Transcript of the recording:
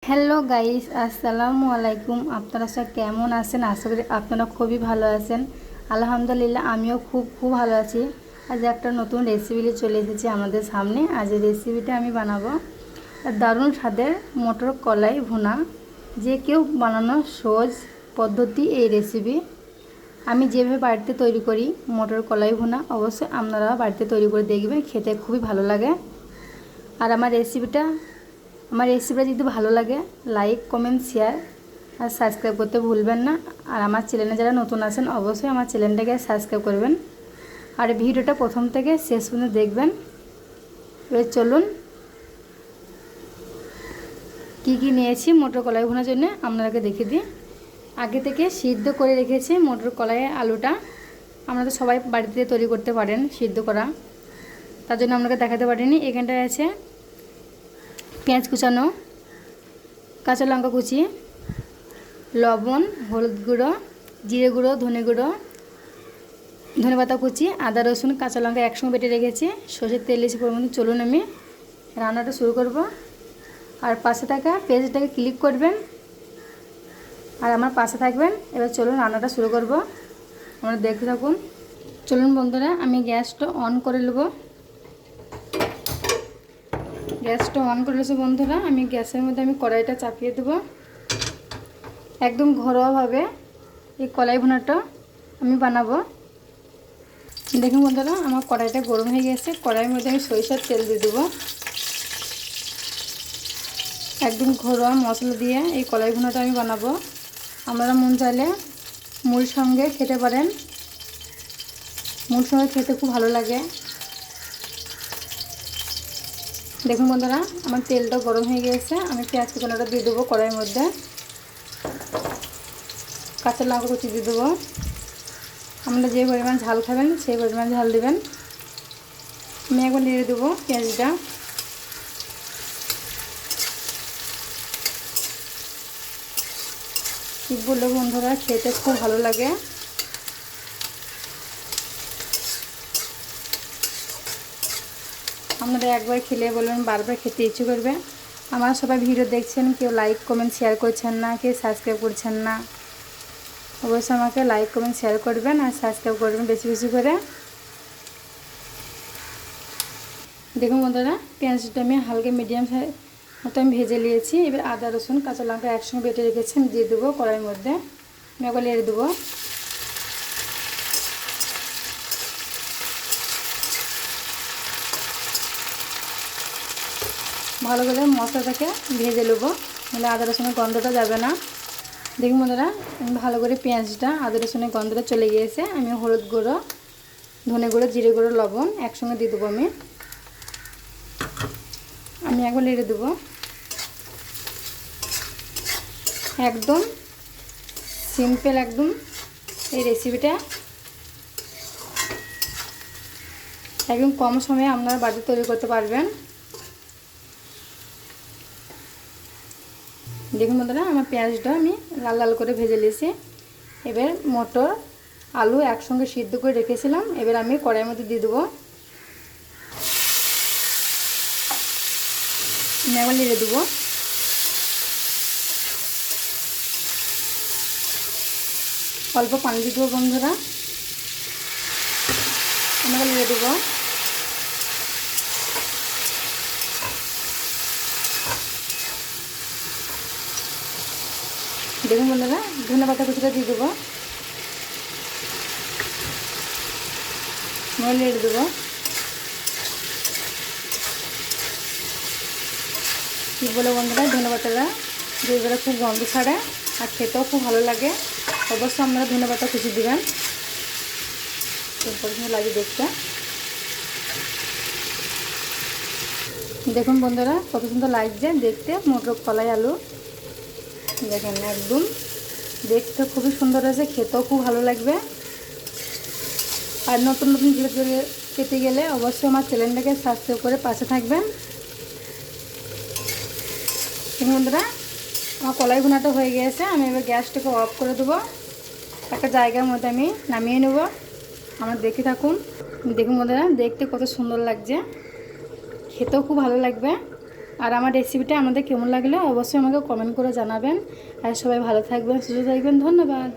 Hello guys, আসসালামু আলাইকুম। আপনারা সব কেমন আছেন? আশা করি আপনারা খুবই ভালো আছেন। আলহামদুলিল্লাহ, আমিও খুব ভালো আছি। আজ একটা নতুন রেসিপি নিয়ে চলে এসেছি আমাদের সামনে। আজ এই রেসিপিটা আমি বানাবো দারুণ স্বাদের মটর কলাই ভুনা। যে কেউ বানানো সহজ পদ্ধতি এই রেসিপি। আমি যেভাবে বাড়িতে তৈরি করি মটর কলাই ভুনা, অবশ্যই আপনারা বাড়িতে তৈরি করে দেখবেন, খেতে খুবই ভালো লাগে। আর আমার রেসিপিটা যদি ভালো লাগে, লাইক কমেন্ট শেয়ার আর সাবস্ক্রাইব করতে ভুলবেন না। আর আমার চ্যানেলে যারা নতুন আছেন অবশ্যই আমার চ্যানেলটাকে সাবস্ক্রাইব করবেন আর ভিডিওটা প্রথম থেকে শেষ পর্যন্ত দেখবেন। এবার চলুন, কি নিয়েছি মটর কলাই ভুনার জন্য আপনাদেরকে দেখিয়ে দিই। আগে থেকে সিদ্ধ করে রেখেছি মটর কলাই আলুটা। আপনারা সবাই বাড়িতে তৈরি করতে পারেন সিদ্ধ করা, তার জন্য আপনাকে দেখাতে পারিনি। এখানটায় আছে পেঁয়াজ কুচানো, কাঁচা লঙ্কা কুচি, লবণ, হলুদ গুঁড়ো, জিরে গুঁড়ো, ধনে পাতা কুচি, আদা রসুন কাঁচা লঙ্কা একসঙ্গে বেটে রেখেছি, সর্ষের তেল এসে পরিমাণ। চলুন আমি রান্নাটা শুরু করব। আর পাশে থাকা পেজটাকে ক্লিক করবেন আর আমার পাশে থাকবেন। এবার চলুন রান্নাটা শুরু করব, আমরা দেখতে থাকুন। চলুন বন্ধুরা, আমি গ্যাসটা অন করে নেব। গ্যাসটা অন করে নিয়েছি বন্ধুরা। আমি গ্যাসের মধ্যে কড়াইটা চাপিয়ে দেবো। একদম ঘরোয়াভাবে এই কলাই ভুনাটা আমি বানাবো। দেখুন বন্ধুরা, আমার কড়াইটা গরম হয়ে গেছে। কড়াইয়ের মধ্যে আমি সরিষার তেল দিয়ে দেবো। একদম ঘরোয়া মশলা দিয়ে এই কলাই ভুনাটা আমি বানাবো। আপনারা মন চাইলে মুড়ির সঙ্গে খেতে পারেন, মুড়ির সঙ্গে খেতে খুব ভালো লাগে। দেখুন বন্ধুরা, আমার তেলটা গরম হয়ে গেছে। আমি পেঁয়াজ কুচানোটা দিয়ে দেবো কড়াইয়ের মধ্যে। কাঁচা লঙ্কা কুচি দিয়ে দেবো। আপনারা যে পরিমাণ ঝাল খাবেন সেই পরিমাণ ঝাল দেবেন। আমি একবার নেড়ে দেবো পেঁয়াজটা। কি বলবো বন্ধুরা, খেতে খুব ভালো লাগে। আপনারা একবার খেলে বলবেন বারবার খেতে ইচ্ছে করবে। আমার সবাই ভিডিও দেখছেন, কেউ লাইক কমেন্ট শেয়ার করছেন না, কেউ সাবস্ক্রাইব করছেন না। অবশ্যই আমাকে লাইক কমেন্ট শেয়ার করবেন আর সাবস্ক্রাইব করবেন বেশি করে। দেখুন বন্ধুরা, পেঁয়াজটা আমি হালকা মিডিয়াম মতো আমি ভেজে নিয়েছি। এবার আদা রসুন কাঁচা লঙ্কা একসঙ্গে বেটে রেখেছি, আমি দিয়ে দেবো কড়াইয়ের মধ্যে। আমি একবার নেড়ে দেবো। ভালো করে মশলাটাকে ভেজে নেবো, নাহলে আদা রসুনের গন্ধটা যাবে না। দেখুন বন্ধুরা, ভালো করে পেঁয়াজটা আদা রসুনের গন্ধটা চলে গিয়েছে। আমি হলুদ গুঁড়ো, ধনে গুঁড়ো, জিরে গুঁড়ো, লবণ একসঙ্গে দিয়ে দেবো। আমি একবার নেড়ে দেবো। একদম সিম্পল একদম এই রেসিপিটা। একদম কম সময়ে আপনারা বাড়িতে তৈরি করতে পারবেন। দেখুন বন্ধুরা, আমার পেঁয়াজটা আমি লাল লাল করে ভেজে নিয়েছি। এবার মটর আলু একসঙ্গে সিদ্ধ করে রেখেছিলাম, এবার আমি কড়াইয়ের মধ্যে দিয়ে দেবো। আমি একবার নেড়ে দেবো। অল্প পানি দিয়ে দেবো বন্ধুরা। আমি একবার নেড়ে দেবো। দেখুন বন্ধুরা, ধনে পাতা কুচিটা দিয়ে দেবো। নেড়ে দেবো। কী বলে বন্ধুরা, ধনে পাতাটা দিয়ে খুব গন্ধ ছাড়ে আর খেতেও খুব ভালো লাগে। অবশ্যই আপনারা ধনে পাতা কুচি দেবেন, খুব পছন্দ লাগে দেখতে। দেখুন বন্ধুরা, কত সুন্দর লাগছে দেখতে মটর কলাই আলু। দেখেন একদম দেখতে খুবই সুন্দর হয়েছে, খেতেও খুব ভালো লাগবে। আর নতুন ভিডিও পেতে গেলে অবশ্যই আমার চ্যানেলটাকে সাবস্ক্রাইব করে পাশে থাকবেন। বন্ধুরা, আমার কলাই ভুনাটা হয়ে গিয়েছে। আমি এবার গ্যাসটাকে অফ করে দেবো। একটা জায়গার মধ্যে আমি নামিয়ে নেব। আমরা দেখে থাকুন। দেখুন বন্ধুরা, দেখতে কত সুন্দর লাগছে, খেতেও খুব ভালো লাগবে। আর আমার রেসিপিটা আমাদের কেমন লাগলো অবশ্যই আমাকে কমেন্ট করে জানাবেন। আর সবাই ভালো থাকবেন, সুস্থ থাকবেন। ধন্যবাদ।